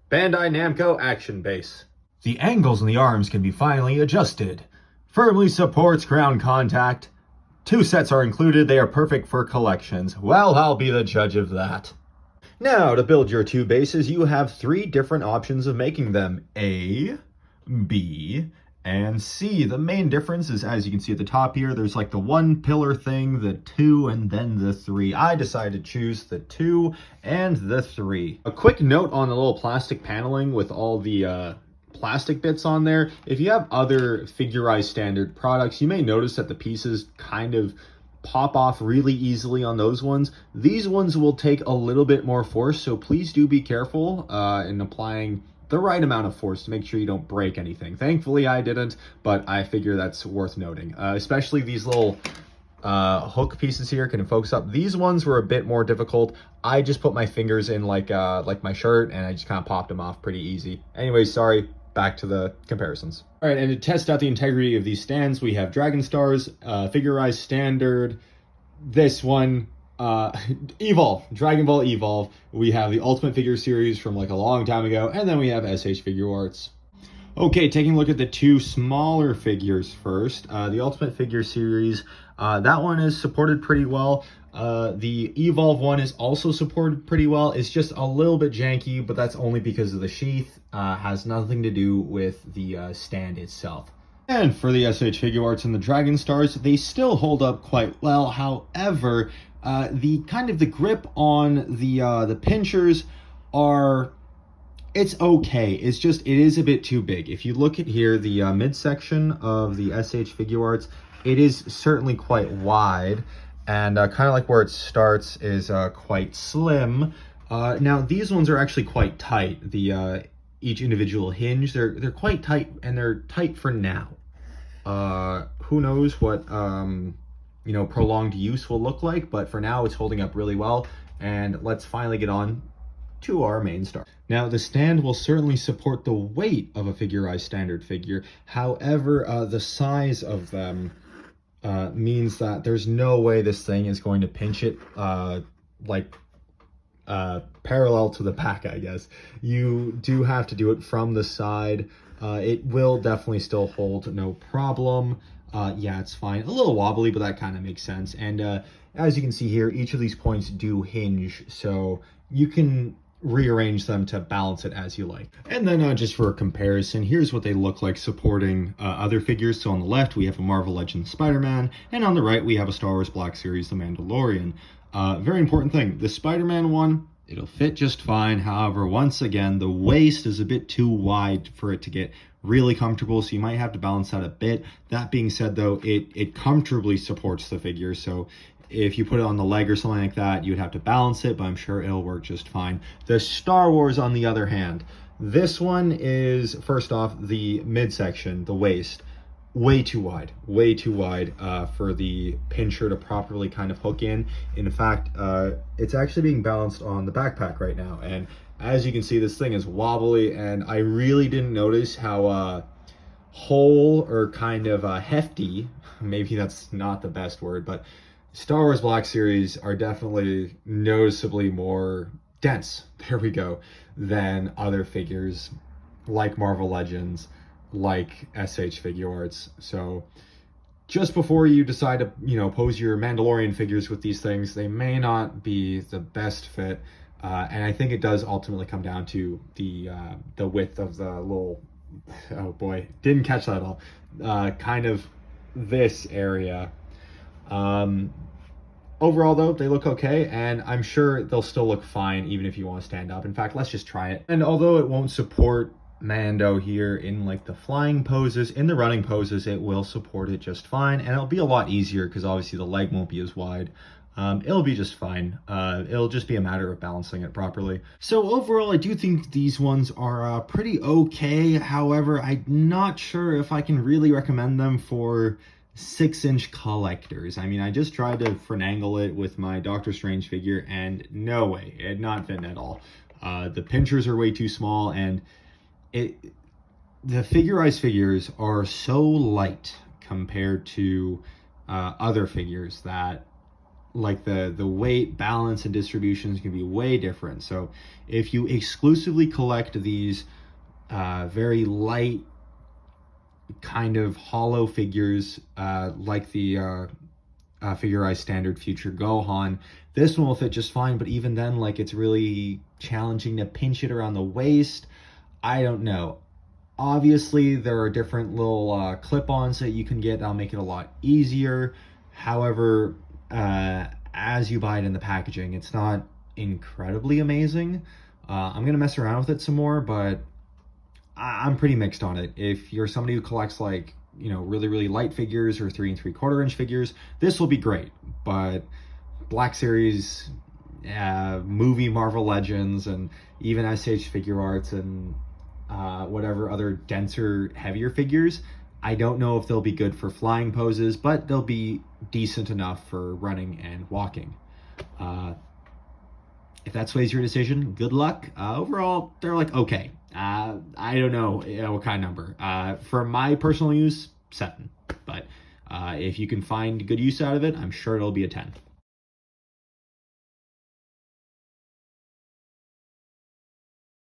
Bandai Namco Action Base. The angles in the arms can be finely adjusted. Firmly supports ground contact. 2 sets are included. They are perfect for collections. Well, I'll be the judge of that. Now, to build your 2 bases, you have 3 different options of making them. A, B, and C. The main difference is, as you can see at the top here, there's like the 1 pillar thing, the 2, and then the 3. I decided to choose the 2 and the 3. A quick note on the little plastic paneling with all the plastic bits on there. If you have other figurized standard products, you may notice that the pieces kind of pop off really easily on those ones. These ones will take a little bit more force, so please do be careful in applying the right amount of force to make sure you don't break anything. Thankfully I didn't, but I figure that's worth noting. Especially these little hook pieces here. Can focus up? These ones were a bit more difficult. I just put my fingers in like my shirt and I just kind of popped them off pretty easy. Anyway, sorry. Back to the comparisons. All right, and to test out the integrity of these stands, we have Dragon Stars, Figurized Standard, this one, Evolve, Dragon Ball Evolve. We have the Ultimate Figure Series from like a long time ago, and then we have SH Figure Arts. Okay, taking a look at the 2 smaller figures first. The Ultimate Figure Series, that one is supported pretty well. The Evolve one is also supported pretty well. It's just a little bit janky, but that's only because of the sheath. Has nothing to do with the stand itself. And for the SH Figure Arts and the Dragon Stars, they still hold up quite well. However, the kind of the grip on the pinchers are, it's okay. It's just, it is a bit too big. If you look at here, the midsection of the SH Figure Arts, it is certainly quite wide. And kind of like where it starts is quite slim. Now these ones are actually quite tight. The each individual hinge, they're quite tight, and they're tight for now. Who knows what prolonged use will look like, but for now it's holding up really well. And let's finally get on to our main star. Now the stand will certainly support the weight of a figurized standard figure. However, the size of them means that there's no way this thing is going to pinch it parallel to the back, I guess. You do have to do it from the side. It will definitely still hold no problem. Yeah, it's fine. A little wobbly, but that kind of makes sense. And as you can see here, each of these points do hinge, so you can rearrange them to balance it as you like. And then just for a comparison, here's what they look like supporting other figures. So on the left, we have a Marvel Legends Spider-Man, and on the right, we have a Star Wars Black Series, The Mandalorian. Very important thing, the Spider-Man one, it'll fit just fine. However, once again, the waist is a bit too wide for it to get really comfortable, so you might have to balance that a bit. That being said, though, it comfortably supports the figure, so if you put it on the leg or something like that, you'd have to balance it, but I'm sure it'll work just fine. The Star Wars, on the other hand, this one is, first off, the midsection, the waist, way too wide for the pincher to properly kind of hook in. In fact, it's actually being balanced on the backpack right now, and as you can see, this thing is wobbly, and I really didn't notice how whole or kind of hefty, maybe that's not the best word, but Star Wars Black Series are definitely noticeably more dense, there we go, than other figures like Marvel Legends, like SH Figure Arts. So just before you decide to, pose your Mandalorian figures with these things, they may not be the best fit. And I think it does ultimately come down to the width of the little, oh boy, didn't catch that at all, kind of this area. Overall, though, they look okay, and I'm sure they'll still look fine even if you want to stand up. In fact, let's just try it. And although it won't support Mando here in like the flying poses, in the running poses, it will support it just fine, and it'll be a lot easier because obviously the leg won't be as wide. It'll be just fine. It'll just be a matter of balancing it properly. So overall, I do think these ones are pretty okay. However, I'm not sure if I can really recommend them for 6-inch collectors. I mean, I just tried to finagle it with my Doctor Strange figure, and no way, it had not fit at all. The pinchers are way too small, and the figurized figures are so light compared to other figures that like the weight, balance, and distributions can be way different. So if you exclusively collect these very light kind of hollow figures, like the Figurized Standard Future Gohan, this one will fit just fine, but even then, like, it's really challenging to pinch it around the waist. I don't know. Obviously, there are different little clip-ons that you can get that'll make it a lot easier. However, as you buy it in the packaging, it's not incredibly amazing. I'm going to mess around with it some more, but I'm pretty mixed on it. If you're somebody who collects, like, you know, really, really light figures or 3 3/4 inch figures, this will be great. But Black Series, movie Marvel Legends, and even SH Figure Arts, and whatever other denser, heavier figures, I don't know if they'll be good for flying poses, but they'll be decent enough for running and walking. If that sways your decision, good luck. Overall, they're like, okay. I don't know what kind of number. For my personal use, 7. But if you can find good use out of it, I'm sure it'll be a 10.